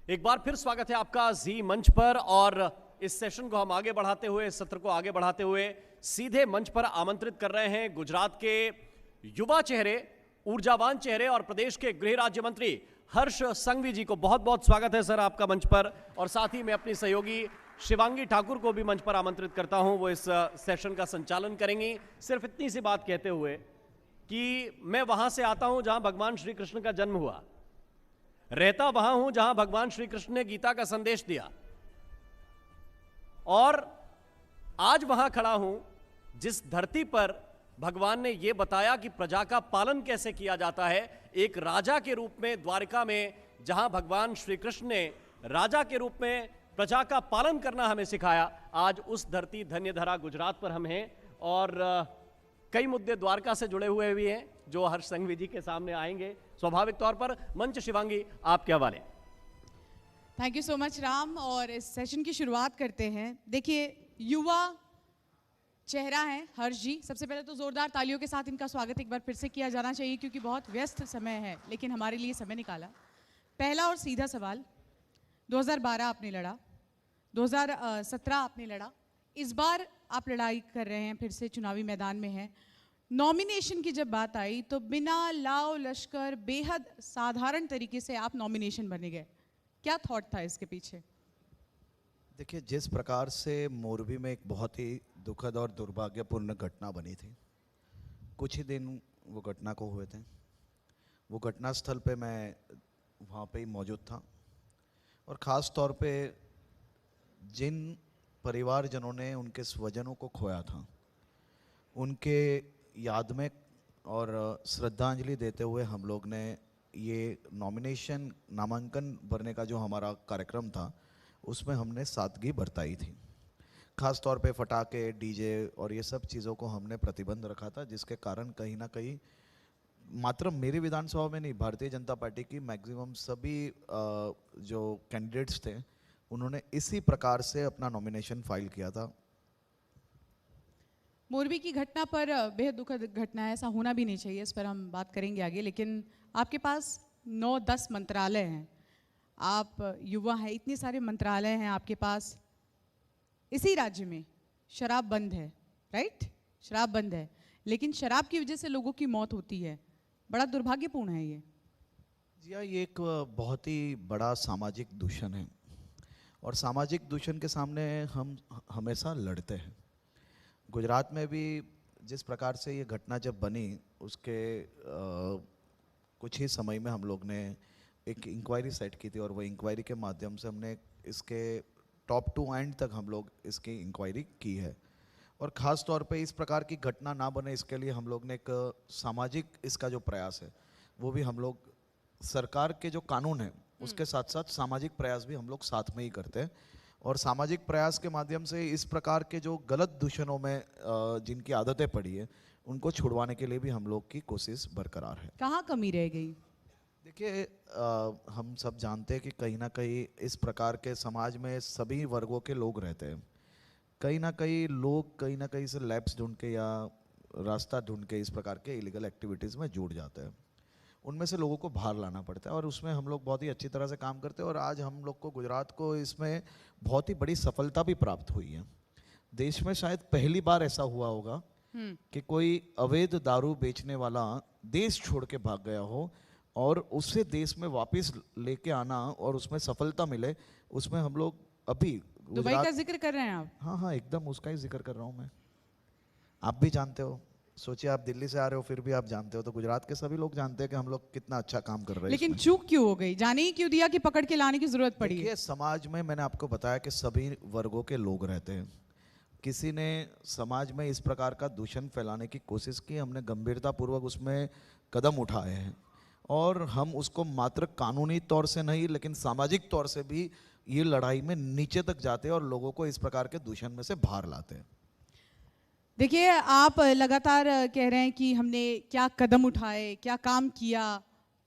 एक बार फिर स्वागत है आपका जी मंच पर। और इस सेशन को हम आगे बढ़ाते हुए, इस सत्र को आगे बढ़ाते हुए सीधे मंच पर आमंत्रित कर रहे हैं गुजरात के युवा चेहरे, ऊर्जावान चेहरे और प्रदेश के गृह राज्य मंत्री हर्ष संघवी जी को। बहुत बहुत स्वागत है सर आपका मंच पर। और साथ ही मैं अपनी सहयोगी शिवांगी ठाकुर को भी मंच पर आमंत्रित करता हूं, वो इस सेशन का संचालन करेंगी। सिर्फ इतनी सी बात कहते हुए कि मैं वहां से आता हूं जहां भगवान श्री कृष्ण का जन्म हुआ, रहता वहां हूं जहां भगवान श्री कृष्ण ने गीता का संदेश दिया, और आज वहां खड़ा हूं जिस धरती पर भगवान ने यह बताया कि प्रजा का पालन कैसे किया जाता है। एक राजा के रूप में द्वारिका में जहां भगवान श्री कृष्ण ने राजा के रूप में प्रजा का पालन करना हमें सिखाया, आज उस धरती धन्यधरा गुजरात पर हम हैं। और कई मुद्दे द्वारका से जुड़े हुए भी हैं जो हर्ष संघवी जी के सामने आएंगे स्वाभाविक तौर पर। मंच शिवांगी आपके हवाले। Thank you so much Ram. और इस सेशन की शुरुआत करते हैं। देखिए, युवा चेहरा है हर्ष जी। सबसे पहले तो जोरदार तालियों के साथ इनका स्वागत एक बार फिर से किया जाना चाहिए, क्योंकि बहुत व्यस्त समय है लेकिन हमारे लिए समय निकाला। पहला और सीधा सवाल, 2012 आपने लड़ा, 2017 आपने लड़ा, इस बार आप लड़ाई कर रहे हैं, फिर से चुनावी मैदान में हैं। नॉमिनेशन की जब बात आई तो बिना लाव लश्कर बेहद साधारण तरीके से आप नॉमिनेशन बने गए। क्या थॉट था इसके पीछे? देखिए, जिस प्रकार से मोरबी में एक बहुत ही दुखद और दुर्भाग्यपूर्ण घटना बनी थी, कुछ ही दिन वो घटना को हुए थे। वो घटना स्थल पे मैं वहाँ पे ही मौजूद था, और ख़ास तौर पे जिन परिवारजनों ने उनके स्वजनों को खोया था, उनके याद में और श्रद्धांजलि देते हुए हम लोग ने ये नॉमिनेशन, नामांकन भरने का जो हमारा कार्यक्रम था, उसमें हमने सादगी बरताई थी। ख़ास तौर पे फटाके, डीजे और ये सब चीज़ों को हमने प्रतिबंध रखा था, जिसके कारण कहीं ना कहीं मात्र मेरी विधानसभा में नहीं, भारतीय जनता पार्टी की मैक्सिमम सभी जो कैंडिडेट्स थे, उन्होंने इसी प्रकार से अपना नॉमिनेशन फाइल किया था। मोरबी की घटना पर बेहद दुखद घटना है, ऐसा होना भी नहीं चाहिए, इस पर हम बात करेंगे आगे। लेकिन आपके पास 9-10 मंत्रालय हैं, आप युवा हैं, इतने सारे मंत्रालय हैं आपके पास। इसी राज्य में शराब बंद है, राइट? शराब बंद है, लेकिन शराब की वजह से लोगों की मौत होती है। बड़ा दुर्भाग्यपूर्ण है ये। जी हाँ, ये एक बहुत ही बड़ा सामाजिक दूषण है, और सामाजिक दूषण के सामने हम हमेशा लड़ते हैं। गुजरात में भी जिस प्रकार से ये घटना जब बनी, उसके कुछ ही समय में हम लोग ने एक इंक्वायरी सेट की थी, और वो इंक्वायरी के माध्यम से हमने इसके टॉप टू एंड तक हम लोग इसकी इंक्वायरी की है। और ख़ास तौर पे इस प्रकार की घटना ना बने, इसके लिए हम लोग ने एक सामाजिक इसका जो प्रयास है, वो भी हम लोग सरकार के जो कानून है उसके साथ साथ सामाजिक प्रयास भी हम लोग साथ में ही करते हैं। और सामाजिक प्रयास के माध्यम से इस प्रकार के जो गलत दूषणों में जिनकी आदतें पड़ी है, उनको छुड़वाने के लिए भी हम लोग की कोशिश बरकरार है। कहाँ कमी रह गई? देखिए, हम सब जानते हैं कि कहीं ना कहीं इस प्रकार के समाज में सभी वर्गों के लोग रहते हैं। कहीं ना कहीं से लैब्स ढूंढ के या रास्ता ढूंढ के इस प्रकार के इलीगल एक्टिविटीज़ में जुड़ जाते हैं। उनमें से लोगों को बाहर लाना पड़ता है, और उसमें हम लोग बहुत ही अच्छी तरह से काम करते हैं। और आज हम लोग को, गुजरात को, इसमें बहुत ही बड़ी सफलता भी प्राप्त हुई है। देश में शायद पहली बार ऐसा हुआ होगा कि कोई अवैध दारू बेचने वाला देश छोड़ के भाग गया हो, और उसे देश में वापस लेके आना और उसमें सफलता मिले। उसमें हम लोग अभी दुबई का जिक्र कर रहे हैं आप? हाँ, एकदम उसका ही जिक्र कर रहा हूँ मैं। आप भी जानते हो, सोचिए आप दिल्ली से आ रहे हो फिर भी आप जानते हो, तो गुजरात के सभी लोग जानते हैं कि हम लोग कितना अच्छा काम कर रहे हैं। लेकिन चूक क्यों हो गई? जाने ही क्यों दिया कि पकड़ के लाने की जरूरत पड़ी? देखिए, समाज में मैंने आपको बताया कि सभी वर्गों के लोग रहते हैं। किसी ने समाज में इस प्रकार का दूषण फैलाने की कोशिश की, हमने गंभीरतापूर्वक उसमें कदम उठाए हैं, और हम उसको मात्र कानूनी तौर से नहीं लेकिन सामाजिक तौर से भी ये लड़ाई में नीचे तक जाते हैं और लोगों को इस प्रकार के दूषण में से बाहर लाते हैं। देखिए, आप लगातार कह रहे हैं कि हमने क्या कदम उठाए, क्या काम किया,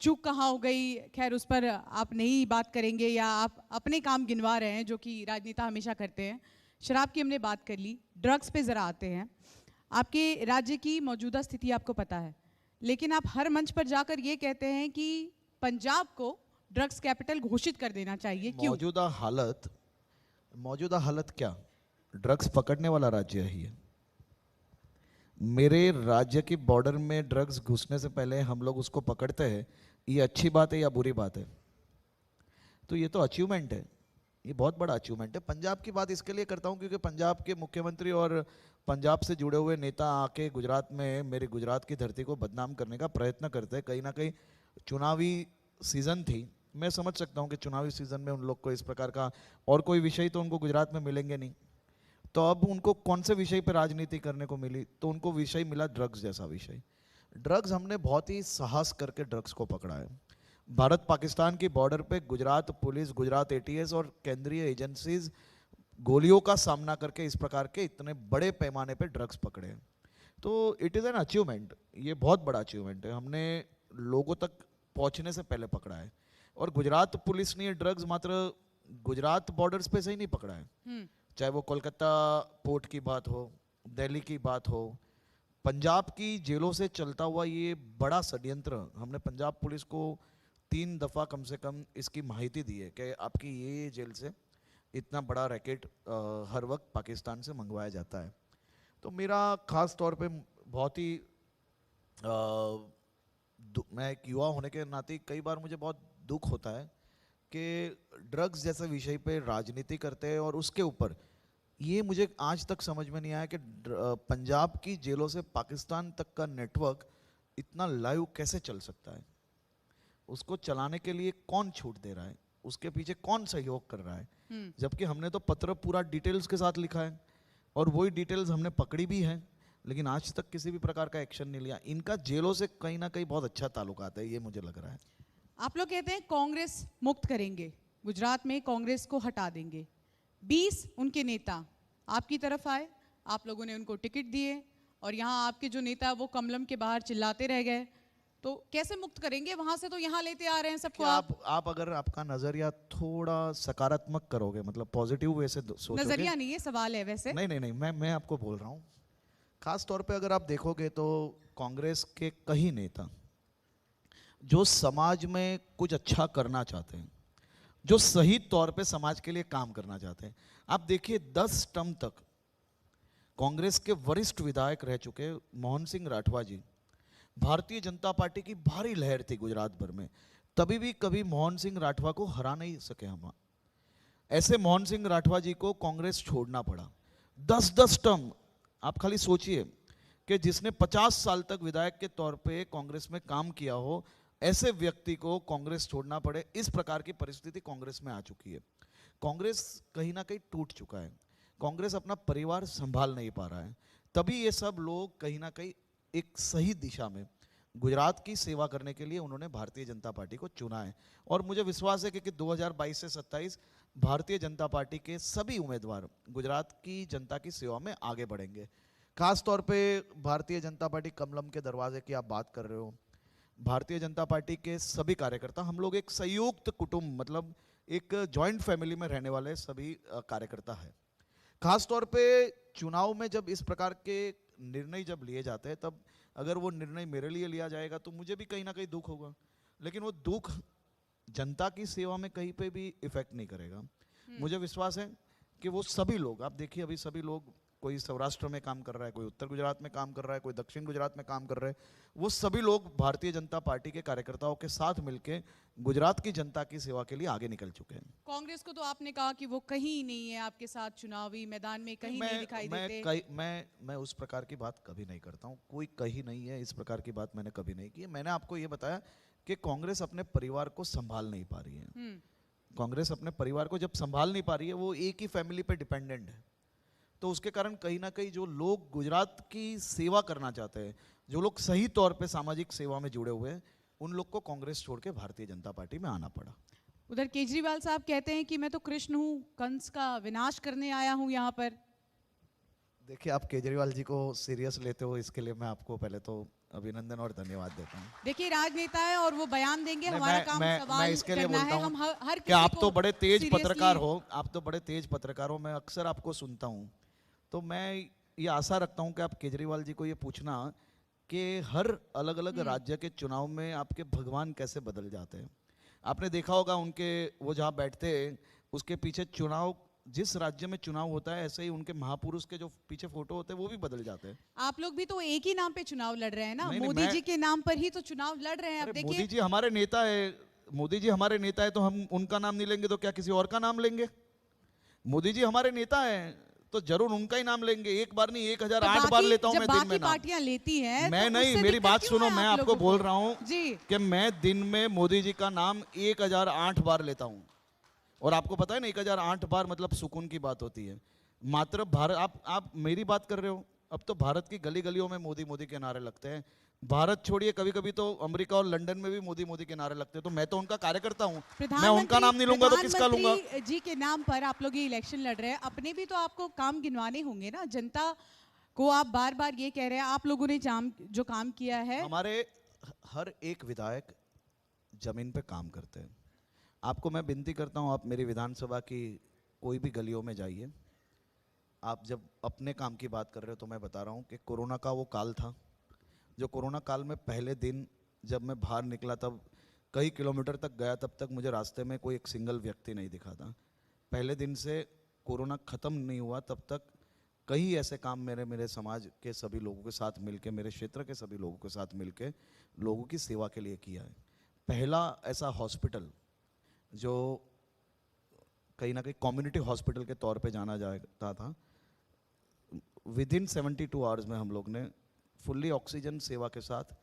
चूक कहाँ हो गई। खैर, उस पर आप नहीं बात करेंगे, या आप अपने काम गिनवा रहे हैं जो कि राजनेता हमेशा करते हैं। शराब की हमने बात कर ली, ड्रग्स पे ज़रा आते हैं। आपके राज्य की मौजूदा स्थिति आपको पता है, लेकिन आप हर मंच पर जाकर ये कहते हैं कि पंजाब को ड्रग्स कैपिटल घोषित कर देना चाहिए, क्यों? मौजूदा हालत क्या? ड्रग्स पकड़ने वाला राज्य है ये। मेरे राज्य की बॉर्डर में ड्रग्स घुसने से पहले हम लोग उसको पकड़ते हैं, ये अच्छी बात है या बुरी बात है? तो ये तो अचीवमेंट है, ये बहुत बड़ा अचीवमेंट है। पंजाब की बात इसके लिए करता हूँ क्योंकि पंजाब के मुख्यमंत्री और पंजाब से जुड़े हुए नेता आके गुजरात में मेरे गुजरात की धरती को बदनाम करने का प्रयत्न करते हैं। कहीं ना कहीं चुनावी सीजन थी, मैं समझ सकता हूँ कि चुनावी सीजन में उन लोग को इस प्रकार का और कोई विषय तो उनको गुजरात में मिलेंगे नहीं, तो अब उनको कौन से विषय पर राजनीति करने को मिली? तो उनको विषय मिला ड्रग्स जैसा विषय। ड्रग्स हमने बहुत ही साहस करके ड्रग्स को पकड़ा है। भारत पाकिस्तान की बॉर्डर पे गुजरात पुलिस, गुजरात एटीएस और केंद्रीय एजेंसीज गोलियों का सामना करके इस प्रकार के इतने बड़े पैमाने पे ड्रग्स पकड़े हैं। तो इट इज़ एन अचीवमेंट, ये बहुत बड़ा अचीवमेंट है। हमने लोगों तक पहुंचने से पहले पकड़ा है। और गुजरात पुलिस ने ये ड्रग्स मात्र गुजरात बॉर्डर्स पे से ही नहीं पकड़ा है, चाहे वो कोलकाता पोर्ट की बात हो, दिल्ली की बात हो, पंजाब की जेलों से चलता हुआ ये बड़ा षड्यंत्र हमने पंजाब पुलिस को 3 दफ़ा कम से कम इसकी माहिती दी है कि आपकी ये जेल से इतना बड़ा रैकेट हर वक्त पाकिस्तान से मंगवाया जाता है। तो मेरा ख़ास तौर पे बहुत ही मैं एक युवा होने के नाते कई बार मुझे बहुत दुख होता है कि ड्रग्स जैसे विषय पे राजनीति करते हैं और उसके ऊपर ये मुझे आज तक समझ में नहीं आया कि पंजाब की जेलों से पाकिस्तान तक का नेटवर्क इतना लाइव कैसे चल सकता है। उसको चलाने के लिए कौन छूट दे रहा है, उसके पीछे कौन सहयोग कर रहा है, जबकि हमने तो पत्र पूरा डिटेल्स के साथ लिखा है और वही डिटेल्स हमने पकड़ी भी है, लेकिन आज तक किसी भी प्रकार का एक्शन नहीं लिया। इनका जेलों से कहीं ना कहीं बहुत अच्छा ताल्लुकात है, ये मुझे लग रहा है। आप लोग कहते हैं कांग्रेस मुक्त करेंगे, गुजरात में कांग्रेस को हटा देंगे। 20 उनके नेता आपकी तरफ आए, आप लोगों ने उनको टिकट दिए और यहाँ आपके जो नेता वो कमलम के बाहर चिल्लाते रह गए, तो कैसे मुक्त करेंगे? वहां से तो यहाँ लेते आ रहे हैं सबको। आप अगर आपका नजरिया थोड़ा सकारात्मक करोगे, मतलब पॉजिटिव वे से सोचोगे। नजरिया नहीं है, सवाल है वैसे। नहीं, मैं आपको बोल रहा हूँ। खास तौर पे अगर आप देखोगे तो कांग्रेस के कई नेता जो समाज में कुछ अच्छा करना चाहते हैं, जो सही तौर पे समाज के लिए काम करना चाहते हैं, आप देखिए 10 टर्म तक कांग्रेस के वरिष्ठ विधायक रह चुके मोहन सिंह राठवा जी, भारतीय जनता पार्टी की भारी लहर थी गुजरात भर में, तभी भी कभी मोहन सिंह राठवा को हरा नहीं सके हम। ऐसे मोहन सिंह राठवा जी को कांग्रेस छोड़ना पड़ा। 10-10 टर्म, आप खाली सोचिए कि जिसने 50 साल तक विधायक के तौर पे कांग्रेस में काम किया हो, ऐसे व्यक्ति को कांग्रेस छोड़ना पड़े, इस प्रकार की परिस्थिति कांग्रेस में आ चुकी है। कांग्रेस कहीं ना कहीं टूट चुका है, कांग्रेस अपना परिवार संभाल नहीं पा रहा है। तभी ये सब लोग कहीं ना कहीं एक सही दिशा में गुजरात की सेवा करने के लिए उन्होंने भारतीय जनता पार्टी को चुना है। और मुझे विश्वास है कि 2022 से 27 भारतीय जनता पार्टी के सभी उम्मीदवार गुजरात की जनता की सेवा में आगे बढ़ेंगे। खास तौर पे भारतीय जनता पार्टी कमलम के दरवाजे की आप बात कर रहे हो, भारतीय जनता पार्टी के सभी कार्यकर्ता, हम लोग एक संयुक्त कुटुंब, मतलब एक जॉइंट फैमिली में रहने वाले सभी कार्यकर्ता है। खास तौर पे चुनाव में जब इस प्रकार के निर्णय जब लिए जाते हैं, तब अगर वो निर्णय मेरे लिए लिया जाएगा तो मुझे भी कहीं ना कहीं दुख होगा, लेकिन वो दुख जनता की सेवा में कहीं पे भी इफेक्ट नहीं करेगा। मुझे विश्वास है कि वो सभी लोग, आप देखिए अभी सभी लोग, कोई सौराष्ट्र में काम कर रहा है, कोई उत्तर गुजरात में काम कर रहा है, कोई दक्षिण गुजरात में काम कर रहे हैं, वो सभी लोग भारतीय जनता पार्टी के कार्यकर्ताओं के साथ मिलकर गुजरात की जनता की सेवा के लिए आगे निकल चुके हैं। कांग्रेस को तो आपने कहा कि वो कहीं नहीं है आपके साथ चुनावी मैदान में, कहीं नहीं दिखाई देते। मैं उस प्रकार की बात कभी नहीं करता हूँ, कोई कहीं नहीं है इस प्रकार की बात मैंने कभी नहीं की। मैंने आपको ये बताया कि कांग्रेस अपने परिवार को संभाल नहीं पा रही है। कांग्रेस अपने परिवार को जब संभाल नहीं पा रही है, वो एक ही फैमिली पे डिपेंडेंट है, तो उसके कारण कहीं ना कहीं जो लोग गुजरात की सेवा करना चाहते हैं, जो लोग सही तौर पे सामाजिक सेवा में जुड़े हुए हैं, उन लोग को कांग्रेस छोड़ के भारतीय जनता पार्टी में आना पड़ा। उधर केजरीवाल साहब कहते हैं कि मैं तो कृष्ण हूँ, कंस का विनाश करने आया हूँ यहाँ पर। देखिए, आप केजरीवाल जी को सीरियस लेते हो, इसके लिए मैं आपको पहले तो अभिनंदन और धन्यवाद देता हूँ। देखिए, राजनेता है और वो बयान देंगे, हमारा काम सवाल मैं इसके लिए बोलता हम हर कि आप तो बड़े तेज पत्रकार हो, आप तो बड़े तेज पत्रकार हो, मैं अक्सर आपको सुनता हूँ, तो मैं ये आशा रखता हूँ कि आप केजरीवाल जी को ये पूछना कि हर अलग अलग राज्य के चुनाव में आपके भगवान कैसे बदल जाते हैं। आपने देखा होगा उनके वो जहाँ बैठते हैं उसके पीछे चुनाव, जिस राज्य में चुनाव होता है ऐसे ही उनके महापुरुष के जो पीछे फोटो होते हैं वो भी बदल जाते हैं। आप लोग भी तो एक ही नाम पे चुनाव लड़ रहे हैं ना, नहीं, मोदी मैं- जी के नाम पर ही तो चुनाव लड़ रहे हैं। अब अरे देखिए मोदी जी हमारे नेता है, मोदी जी हमारे नेता है तो हम उनका नाम नहीं लेंगे तो क्या किसी और का नाम लेंगे? मोदी जी हमारे नेता है तो जरूर उनका ही नाम लेंगे। एक बार नहीं 1008 बार लेता हूं मैं दिन में नाम। पार्टियां लेती हैं मैं तो नहीं, उससे मेरी दिक्कत बात क्यों सुनो, है मैं आप आपको लोगों बोल को? रहा हूँ जी कि मैं दिन में मोदी जी का नाम 1008 बार लेता हूँ। और आपको पता है ना 1008 बार मतलब सुकून की बात होती है। मात्र भारत, आप मेरी बात कर रहे हो, अब तो भारत की गली गलियों में मोदी मोदी के नारे लगते हैं। भारत छोड़िए, कभी कभी तो अमेरिका और लंदन में भी मोदी मोदी के नारे लगते हैं। तो मैं तो उनका कार्यकर्ता हूँ, मैं उनका नाम नहीं लूंगा तो किसका लूंगा? प्रधानमंत्री जी के नाम पर आप लोग ये इलेक्शन लड़ रहे हैं, अपने भी तो आपको काम गिनवाने होंगे ना। जनता को आप बार बार ये कह रहे हैं आप लोगों ने जो काम किया है। हमारे हर एक विधायक जमीन पे काम करते हैं। आपको मैं विनती करता हूँ, आप मेरी विधानसभा की कोई भी गलियों में जाइए। आप जब अपने काम की बात कर रहे हो तो मैं बता रहा हूँ कि कोरोना का वो काल था, जो कोरोना काल में पहले दिन जब मैं बाहर निकला तब कई किलोमीटर तक गया, तब तक मुझे रास्ते में कोई एक सिंगल व्यक्ति नहीं दिखा था। पहले दिन से कोरोना ख़त्म नहीं हुआ तब तक कई ऐसे काम मेरे समाज के सभी लोगों के साथ मिलके, मेरे क्षेत्र के सभी लोगों के साथ मिलके लोगों की सेवा के लिए किया है। पहला ऐसा हॉस्पिटल जो कहीं ना कहीं कम्युनिटी हॉस्पिटल के तौर पे जाना जाता था, विदिन 72 आवर्स में हम लोग ने फुल्ली ऑक्सीजन सेवा के साथ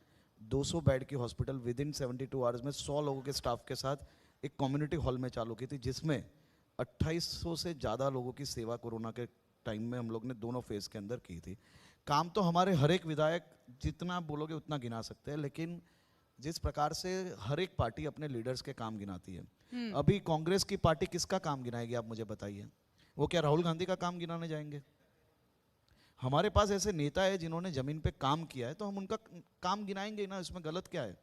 200 बेड की हॉस्पिटल विदिन 72 आवर्स में 100 लोगों के स्टाफ के साथ एक कम्युनिटी हॉल में चालू की थी, जिसमें 2800 से ज़्यादा लोगों की सेवा कोरोना के टाइम में हम लोग ने दोनों फेज़ के अंदर की थी। काम तो हमारे हर एक विधायक जितना बोलोगे उतना गिना सकते हैं, लेकिन जिस प्रकार से हर एक पार्टी अपने लीडर्स के काम गिनाती है, अभी कांग्रेस की पार्टी किसका काम गिनाएगी आप मुझे बताइए? वो क्या राहुल गांधी का काम गिनाने जाएंगे? हमारे पास ऐसे नेता है जिन्होंने जमीन पे काम किया है तो हम उनका काम गिनाएंगे ना, इसमें गलत क्या है?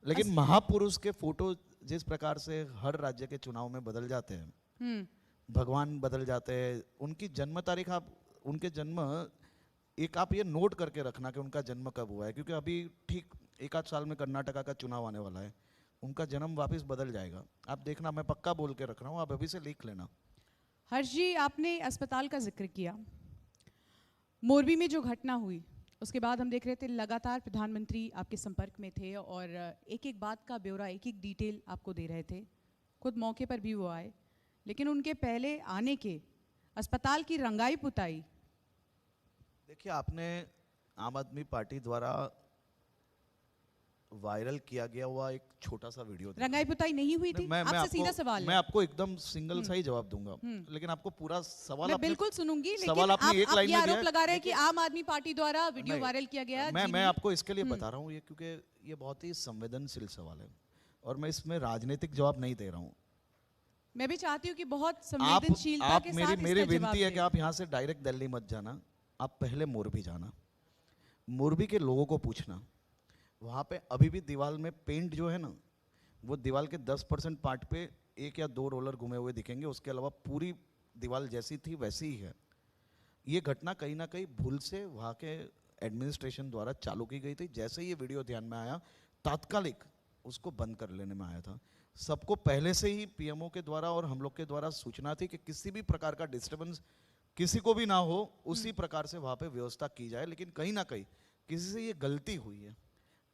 लेकिन महापुरुष के फोटो जिस प्रकार से हर राज्य के चुनाव में बदल जाते हैं, भगवान बदल जाते हैं, उनकी जन्म तारीख आप उनके जन्म एक आप ये नोट करके रखना कि उनका जन्म कब हुआ है, क्योंकि अभी ठीक एक आध साल में कर्नाटका का चुनाव आने वाला है, उनका जन्म वापस बदल जाएगा। आप देखना, मैं पक्का बोल के रख रहा हूँ, आप अभी से लिख लेना। हर्ष जी, आपने अस्पताल का जिक्र किया। मोरबी में जो घटना हुई उसके बाद हम देख रहे थे लगातार प्रधानमंत्री आपके संपर्क में थे और एक एक बात का ब्यौरा, एक एक डिटेल आपको दे रहे थे। खुद मौके पर भी वो आए, लेकिन उनके पहले आने के अस्पताल की रंगाई पुताई। देखिए, आपने आम आदमी पार्टी द्वारा वायरल किया गया हुआ एक छोटा सा वीडियो देखा। रंगाई पुताई नहीं हुई थी? आपसे सीधा सवाल है। मैं आपको एकदम सिंगल सा ही जवाब दूंगा, लेकिन आपको पूरा सवाल मैं बिल्कुल सुनूंगी, लेकिन सवाल आपने एक आप लाइन ये में आरोप दिया लगा रहे हैं कि आम आदमी पार्टी द्वारा वीडियो नहीं, वायरल किया गया। मैं आपको इसके लिए बता रहा हूँ ये, क्योंकि ये बहुत ही संवेदनशील सवाल है और मैं इसमें राजनीतिक जवाब नहीं दे रहा हूँ। मैं भी चाहती हूँ कि बहुत आप संवेदनशीलता के साथ मेरी इसका जवाब विनती है कि दें। आप यहाँ से डायरेक्ट दिल्ली मत जाना, आप पहले मोरबी जाना। मोरबी के लोगों को पूछना, वहाँ पे अभी भी दीवार में पेंट जो है ना, वो दीवार के 10% पार्ट पे 1 या 2 रोलर घुमे हुए दिखेंगे, उसके अलावा पूरी दीवार जैसी थी वैसी ही है। ये घटना कहीं ना कहीं भूल से वहाँ के एडमिनिस्ट्रेशन द्वारा चालू की गई थी। जैसे ही ये वीडियो ध्यान में आया, तात्कालिक उसको बंद कर लेने में आया था। सबको पहले से ही पीएमओ के द्वारा और हम लोग के द्वारा सूचना थी कि किसी भी प्रकार का डिस्टर्बेंस किसी को भी ना हो, उसी प्रकार से वहाँ पे व्यवस्था की जाए। लेकिन कहीं ना कहीं किसी से ये गलती हुई है।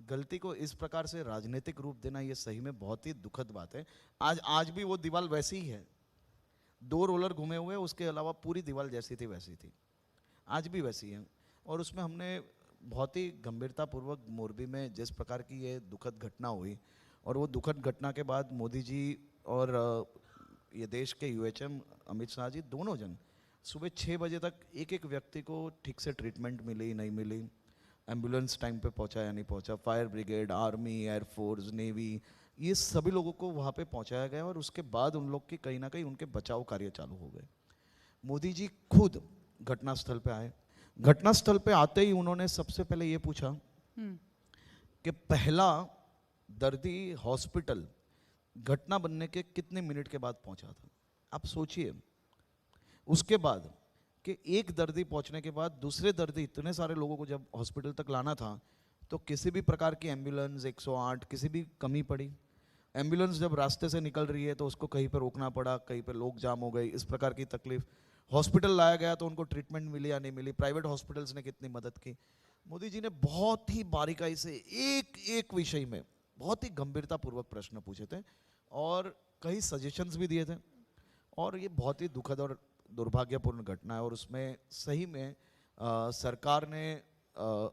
गलती को इस प्रकार से राजनीतिक रूप देना, ये सही में बहुत ही दुखद बात है। आज भी वो दीवार वैसी ही है, 2 रोलर घुमे हुए, उसके अलावा पूरी दीवार जैसी थी वैसी थी, आज भी वैसी है। और उसमें हमने बहुत ही गंभीरतापूर्वक मोरबी में जिस प्रकार की ये दुखद घटना हुई, और वो दुखद घटना के बाद मोदी जी और ये देश के यूएचएम अमित शाह जी दोनों जन सुबह 6 बजे तक एक एक व्यक्ति को ठीक से ट्रीटमेंट मिली नहीं मिली, एम्बुलेंस टाइम पे पहुंचा या नहीं पहुंचा, fire brigade, army, air force, navy, ये सभी लोगों को वहाँ पे पहुंचाया गया और उसके बाद उन लोग की कहीं ना कहीं उनके बचाव कार्य चालू हो गए। मोदी जी खुद घटनास्थल पे आए। घटनास्थल पे आते ही उन्होंने सबसे पहले ये पूछा कि पहला दर्दी हॉस्पिटल घटना बनने के कितने मिनट के बाद पहुंचा था। आप सोचिए, उसके बाद कि एक दर्दी पहुंचने के बाद दूसरे दर्दी, इतने सारे लोगों को जब हॉस्पिटल तक लाना था तो किसी भी प्रकार की एम्बुलेंस, 108 किसी भी कमी पड़ी। एम्बुलेंस जब रास्ते से निकल रही है तो उसको कहीं पर रोकना पड़ा, कहीं पर लोग जाम हो गए, इस प्रकार की तकलीफ। हॉस्पिटल लाया गया तो उनको ट्रीटमेंट मिली या नहीं मिली, प्राइवेट हॉस्पिटल्स ने कितनी मदद की। मोदी जी ने बहुत ही बारीकाई से एक एक विषय में बहुत ही गंभीरतापूर्वक प्रश्न पूछे थे और कई सजेशंस भी दिए थे। और ये बहुत ही दुखद और दुर्भाग्यपूर्ण घटना है और उसमें सही में सरकार ने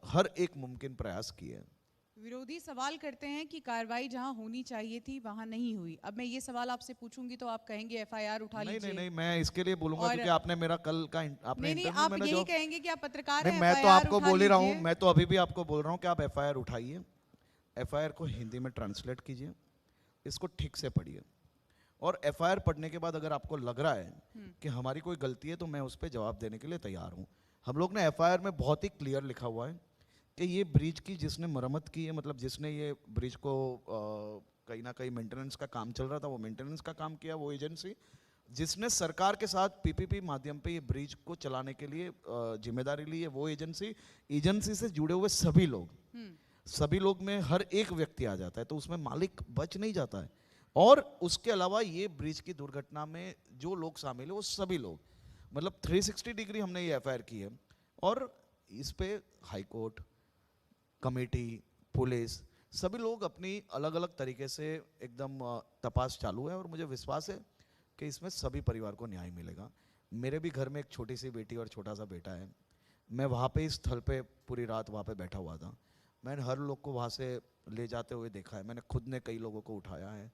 हर एक मुमकिन प्रयास किए। विरोधी सवाल करते हैं कि कार्रवाई जहां होनी चाहिए थी वहां नहीं हुई। अब मैं ये सवाल आपसे पूछूंगी तो आप कहेंगे एफआईआर उठा लीजिए। नहीं नहीं, मैं इसके लिए बोलूंगा और- क्योंकि आपने मेरा कल का आपने नहीं, इंटरव्यू आप में यही जो कहेंगे कि आप पत्रकार नहीं, हैं, मैं तो FIR आपको उठा बोल ही रहा हूँ, लीजिए। मैं तो अभी भी आपको बोल रहा हूँ कि आप एफआईआर उठाइए, एफआईआर को हिंदी में ट्रांसलेट कीजिए, इसको ठीक से पढ़िए और एफआईआर पढ़ने के बाद अगर आपको लग रहा है कि हमारी कोई गलती है तो मैं उस पर जवाब देने के लिए तैयार हूँ। हम लोग ने एफआईआर में बहुत ही क्लियर लिखा हुआ है कि ये ब्रिज की जिसने मरम्मत की है, मतलब जिसने ये ब्रिज को कहीं ना कहीं मेंटेनेंस का काम चल रहा था वो मेंटेनेंस का काम किया वो एजेंसी, जिसने सरकार के साथ पीपीपी माध्यम पे ये ब्रिज को चलाने के लिए जिम्मेदारी ली है वो एजेंसी, एजेंसी से जुड़े हुए सभी लोग में हर एक व्यक्ति आ जाता है तो उसमें मालिक बच नहीं जाता है। और उसके अलावा ये ब्रिज की दुर्घटना में जो लोग शामिल है वो सभी लोग, मतलब 360 डिग्री हमने ये एफआईआर की है और इस पे हाई कोर्ट, कमेटी, पुलिस सभी लोग अपनी अलग अलग तरीके से एकदम तपास चालू है और मुझे विश्वास है कि इसमें सभी परिवार को न्याय मिलेगा। मेरे भी घर में एक छोटी सी बेटी और छोटा सा बेटा है, मैं वहाँ पे इस स्थल पे पूरी रात वहाँ पे बैठा हुआ था, मैंने हर लोग को वहाँ से ले जाते हुए देखा है, मैंने खुद ने कई लोगों को उठाया है।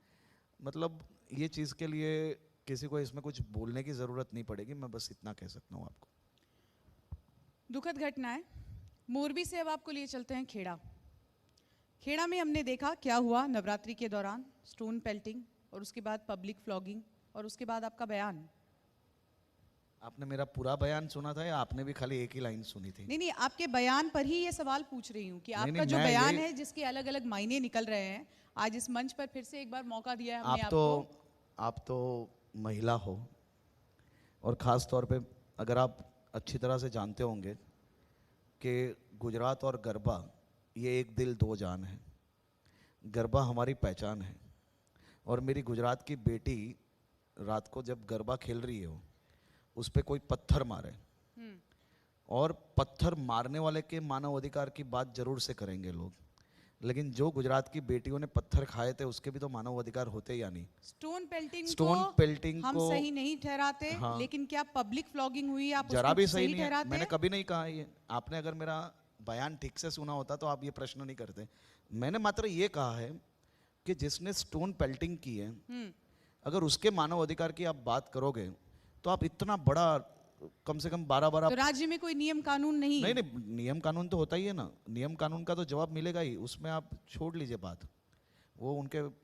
मतलब ये चीज़ के लिए किसी को इसमें कुछ बोलने की ज़रूरत नहीं पड़ेगी, मैं बस इतना कह सकता हूँ आपको। दुखद घटना है। मोरबी से अब आपको लिए चलते हैं खेड़ा। खेड़ा में हमने देखा क्या हुआ नवरात्रि के दौरान, स्टोन पेल्टिंग और उसके बाद पब्लिक फ्लॉगिंग और उसके बाद आपका बयान। आपने मेरा पूरा बयान सुना था या आपने भी खाली एक ही लाइन सुनी थी? नहीं, आपके बयान पर ही ये सवाल पूछ रही हूँ कि नहीं, आपका जो मैं बयान है जिसके अलग अलग मायने निकल रहे हैं, आज इस मंच पर फिर से एक बार मौका दिया है हमने आप तो महिला हो और ख़ास तौर पे अगर आप अच्छी तरह से जानते होंगे कि गुजरात और गरबा ये एक दिल दो जान है। गरबा हमारी पहचान है और मेरी गुजरात की बेटी रात को जब गरबा खेल रही हो उस पर कोई पत्थर मारे और पत्थर मारने वाले के मानव अधिकार की बात जरूर से करेंगे लोग, लेकिन जो गुजरात की बेटियों ने पत्थर खाए थे उसके भी तो मानव अधिकार होते या नहीं? स्टोन पेल्टिंग हम को सही नहीं ठहराते, हाँ, लेकिन क्या पब्लिक फ्लॉगिंग हुई आप जरा उसको भी सही नहीं है। ठहराते? मैंने कभी नहीं कहा ये, आपने अगर मेरा बयान ठीक से सुना होता तो आप ये प्रश्न नहीं करते। मैंने मात्र ये कहा है कि जिसने स्टोन पेल्टिंग की है अगर उसके मानव अधिकार की आप बात करोगे तो आप इतना बड़ा कम से कम 12 तो राज्य में कोई नियम कानून नहीं है? नहीं, नियम कानून तो होता ही है ना, नियम कानून का तो जवाब मिलेगा ही, उसमें आप छोड़ लीजिए बात, वो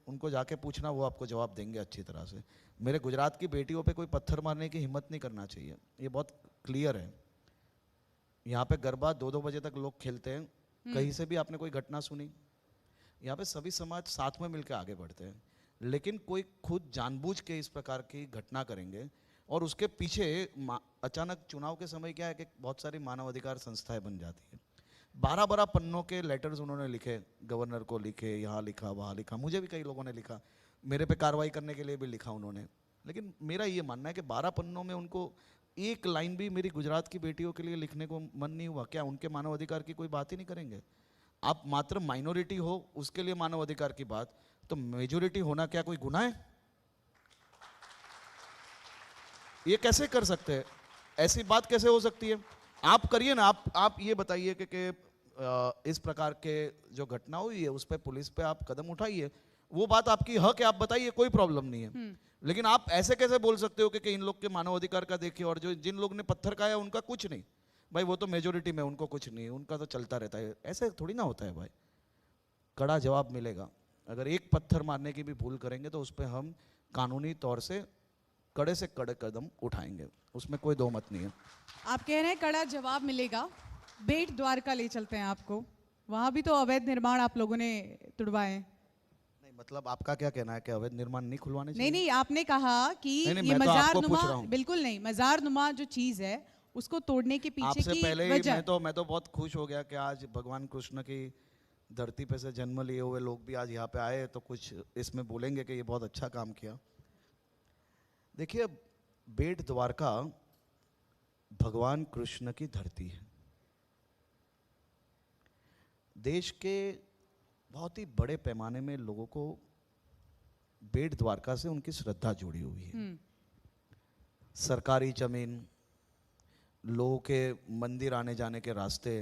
उनको जाके पूछना, वो आपको जवाब देंगे अच्छी तरह से। मेरे गुजरात की बेटियों पे कोई पत्थर मारने की हिम्मत नहीं करना चाहिए, ये बहुत क्लियर है। यहाँ पे गरबा 2-2 बजे तक लोग खेलते हैं, कहीं से भी आपने कोई घटना सुनी? यहाँ पे सभी समाज साथ में मिलकर आगे बढ़ते हैं, लेकिन कोई खुद जानबूझ के इस प्रकार की घटना करेंगे और उसके पीछे अचानक चुनाव के समय क्या है कि बहुत सारी मानव अधिकार संस्थाएं बन जाती है। 12 पन्नों के लेटर्स उन्होंने लिखे, गवर्नर को लिखे, यहाँ लिखा वहाँ लिखा, मुझे भी कई लोगों ने लिखा, मेरे पे कार्रवाई करने के लिए भी लिखा उन्होंने, लेकिन मेरा ये मानना है कि 12 पन्नों में उनको एक लाइन भी मेरी गुजरात की बेटियों के लिए लिखने को मन नहीं हुआ। क्या उनके मानव अधिकार की कोई बात ही नहीं करेंगे? आप मात्र माइनॉरिटी हो उसके लिए मानव अधिकार की बात, तो मेजोरिटी होना क्या कोई गुनाह है? ये कैसे कर सकते हैं? ऐसी बात कैसे हो सकती है? आप करिए ना, आप ये बताइए कि इस प्रकार के जो घटना हुई है उस पर पुलिस पे आप कदम उठाइए, वो बात आपकी हक है, आप बताइए, कोई प्रॉब्लम नहीं है। लेकिन आप ऐसे कैसे बोल सकते हो कि इन लोग के मानव अधिकार का देखिए और जो जिन लोग ने पत्थर खाया उनका कुछ नहीं? भाई वो तो मेजोरिटी में, उनको कुछ नहीं, उनका तो चलता रहता है। ऐसे थोड़ी ना होता है भाई, कड़ा जवाब मिलेगा। अगर एक पत्थर मारने की भी भूल करेंगे तो उस पर हम कानूनी तौर से कड़े कदम उठाएंगे, उसमें कोई दो मत नहीं है। आप कह रहे हैं कड़ा जवाब मिलेगा। बेट द्वारका ले चलते हैं आपको, वहां भी तो अवैध निर्माण आप लोगों ने तुड़वाए। नहीं, मतलब आपका क्या कहना है कि अवैध निर्माण नहीं खुलवाने चाहिए? नहीं, आपने कहा कि नहीं, ये मैं तो मजार आपको नुमा, पूछ रहा हूं। बिल्कुल नहीं, मजार नुमा जो चीज है उसको तोड़ने के पीछे आपसे की पहले ही वजह। मैं तो बहुत खुश हो गया कि आज भगवान कृष्ण की धरती पे से जन्म लिए हुए लोग भी आज यहाँ पे आए तो कुछ इसमें बोलेंगे कि ये बहुत अच्छा काम किया। देखिए, बेट द्वारका भगवान कृष्ण की धरती है। देश के बहुत ही बड़े पैमाने में लोगों को बेट द्वारका से उनकी श्रद्धा जुड़ी हुई है। सरकारी जमीन, लोगों के मंदिर आने जाने के रास्ते,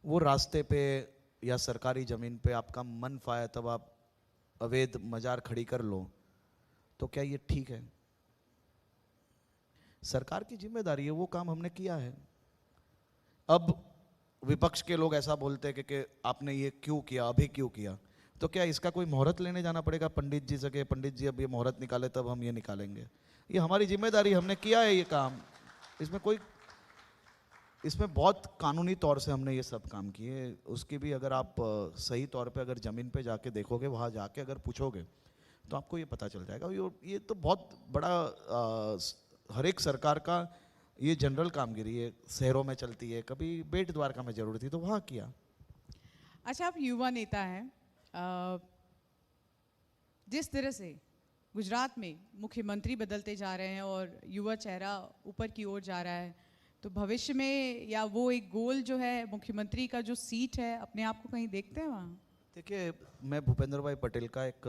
वो रास्ते पे या सरकारी जमीन पे आपका मन फाया तब आप अवैध मजार खड़ी कर लो, तो क्या ये ठीक है? सरकार की जिम्मेदारी है, वो काम हमने किया है। अब विपक्ष के लोग ऐसा बोलते हैं कि आपने ये क्यों किया, अभी क्यों किया, तो क्या इसका कोई मुहूर्त लेने जाना पड़ेगा पंडित जी से कि पंडित जी अब ये मुहूर्त निकाले तब हम ये निकालेंगे? ये हमारी जिम्मेदारी, हमने किया है ये काम। इसमें बहुत कानूनी तौर से हमने ये सब काम किए। उसकी भी अगर आप सही तौर पे अगर ज़मीन पे जाके देखोगे, वहाँ जाके अगर पूछोगे तो आपको ये पता चल जाएगा। ये तो बहुत बड़ा हर एक सरकार का ये जनरल कामगिरी है, शहरों में चलती है। कभी बेट द्वारका में जरूरत थी तो वहाँ किया। अच्छा, आप युवा नेता हैं, जिस तरह से गुजरात में मुख्यमंत्री बदलते जा रहे हैं और युवा चेहरा ऊपर की ओर जा रहा है, तो भविष्य में या वो एक गोल जो है मुख्यमंत्री का जो सीट है, अपने आप को कहीं देखते हैं वहाँ? देखिए, मैं भूपेंद्र भाई पटेल का एक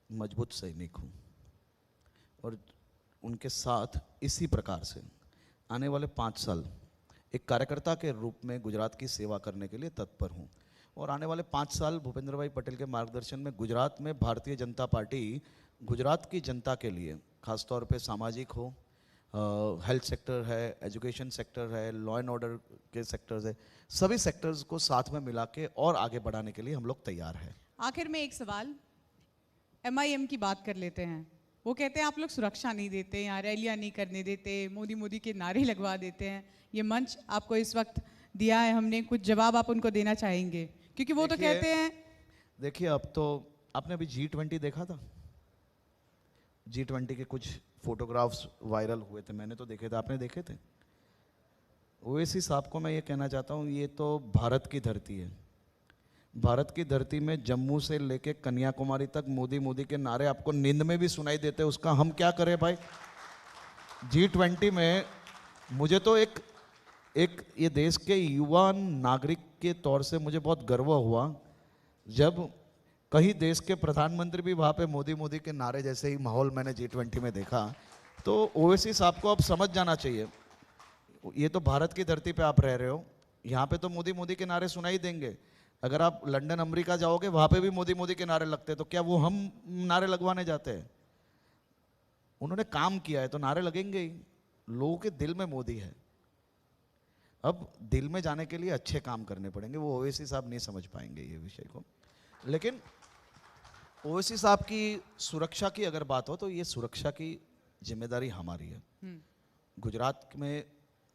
मजबूत सैनिक हूँ और उनके साथ इसी प्रकार से आने वाले 5 साल एक कार्यकर्ता के रूप में गुजरात की सेवा करने के लिए तत्पर हूँ। और आने वाले 5 साल भूपेंद्र भाई पटेल के मार्गदर्शन में गुजरात में भारतीय जनता पार्टी गुजरात की जनता के लिए, खासतौर पे सामाजिक हो, हेल्थ सेक्टर है, एजुकेशन सेक्टर है, लॉ एंड ऑर्डर के सेक्टर्स है, सभी सेक्टर्स को साथ में मिला के और आगे बढ़ाने के लिए हम लोग तैयार हैं। आखिर में एक सवाल, MIM की बात कर लेते हैं। वो कहते हैं आप लोग सुरक्षा नहीं देते, यहाँ रैलियाँ नहीं करने देते, मोदी मोदी के नारे लगवा देते हैं। ये मंच आपको इस वक्त दिया है हमने, कुछ जवाब आप उनको देना चाहेंगे? क्योंकि वो तो कहते हैं। देखिए, अब तो आपने अभी G20 देखा था, G20 के कुछ फोटोग्राफ्स वायरल हुए थे, मैंने तो देखे थे, आपने देखे थे? ओवैसी साहब को मैं ये कहना चाहता हूँ, ये तो भारत की धरती है। भारत की धरती में जम्मू से लेके कन्याकुमारी तक मोदी मोदी के नारे आपको नींद में भी सुनाई देते हैं, उसका हम क्या करें भाई? G20 में मुझे तो एक ये देश के युवा नागरिक के तौर से मुझे बहुत गर्व हुआ जब कई देश के प्रधानमंत्री भी वहाँ पे मोदी मोदी के नारे जैसे ही माहौल मैंने G20 में देखा। तो ओवैसी साहब को अब समझ जाना चाहिए, ये तो भारत की धरती पे आप रह रहे हो, यहाँ पे तो मोदी मोदी के नारे सुनाई देंगे। अगर आप लंदन अमेरिका जाओगे, वहाँ पे भी मोदी मोदी के नारे लगते हैं, तो क्या वो हम नारे लगवाने जाते हैं? उन्होंने काम किया है तो नारे लगेंगे ही। लोगों के दिल में मोदी है, अब दिल में जाने के लिए अच्छे काम करने पड़ेंगे। वो ओवैसी साहब नहीं समझ पाएंगे ये विषय को। लेकिन ओवैसी साहब की सुरक्षा की अगर बात हो तो ये सुरक्षा की जिम्मेदारी हमारी है। गुजरात में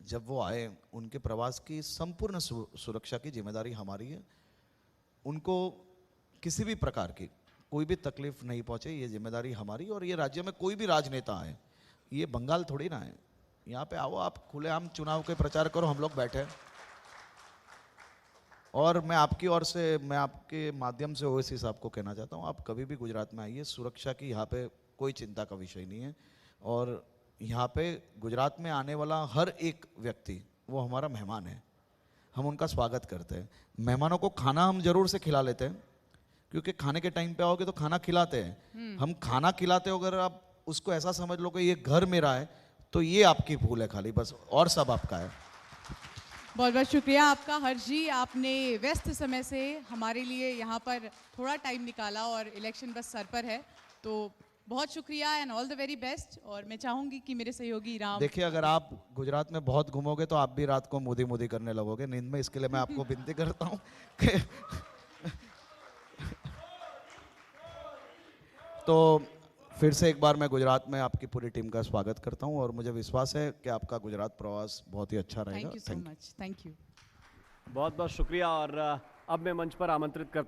जब वो आए, उनके प्रवास की संपूर्ण सुरक्षा की जिम्मेदारी हमारी है। उनको किसी भी प्रकार की कोई भी तकलीफ नहीं पहुंचे, ये जिम्मेदारी हमारी। और ये राज्य में कोई भी राजनेता आए, ये बंगाल थोड़ी ना है, यहाँ पे आओ, आप खुलेआम चुनाव के प्रचार करो, हम लोग बैठे हैं। और मैं आपकी ओर से, मैं आपके माध्यम से ओवैसी साहब को कहना चाहता हूँ, आप कभी भी गुजरात में आइए, सुरक्षा की यहाँ पे कोई चिंता का विषय नहीं है। और यहाँ पे गुजरात में आने वाला हर एक व्यक्ति वो हमारा मेहमान है, हम उनका स्वागत करते हैं। मेहमानों को खाना हम जरूर से खिला लेते हैं, क्योंकि खाने के टाइम पे आओगे तो खाना खिलाते हैं। हम खाना खिलाते हो, अगर आप उसको ऐसा समझ लो कि ये घर मेरा है, तो ये आपकी भूल है खाली, बस, और सब आपका है। बहुत बहुत शुक्रिया आपका हर्ष जी, आपने व्यस्त समय से हमारे लिए यहाँ पर थोड़ा टाइम निकाला और इलेक्शन बस सर पर है, तो बहुत शुक्रिया and all the very best. और मैं चाहूंगी कि मेरे सहयोगी राम, देखिए, अगर आप गुजरात में बहुत घूमोगे तो आप भी रात को मोदी मोदी करने लगोगे नींद में, इसके लिए मैं आपको विनती करता हूँ कि तो फिर से एक बार मैं गुजरात में आपकी पूरी टीम का स्वागत करता हूँ और मुझे विश्वास है कि आपका गुजरात प्रवास बहुत ही अच्छा रहेगा। Thank you so much. Thank you. बहुत बहुत शुक्रिया। और अब मैं मंच पर आमंत्रित करता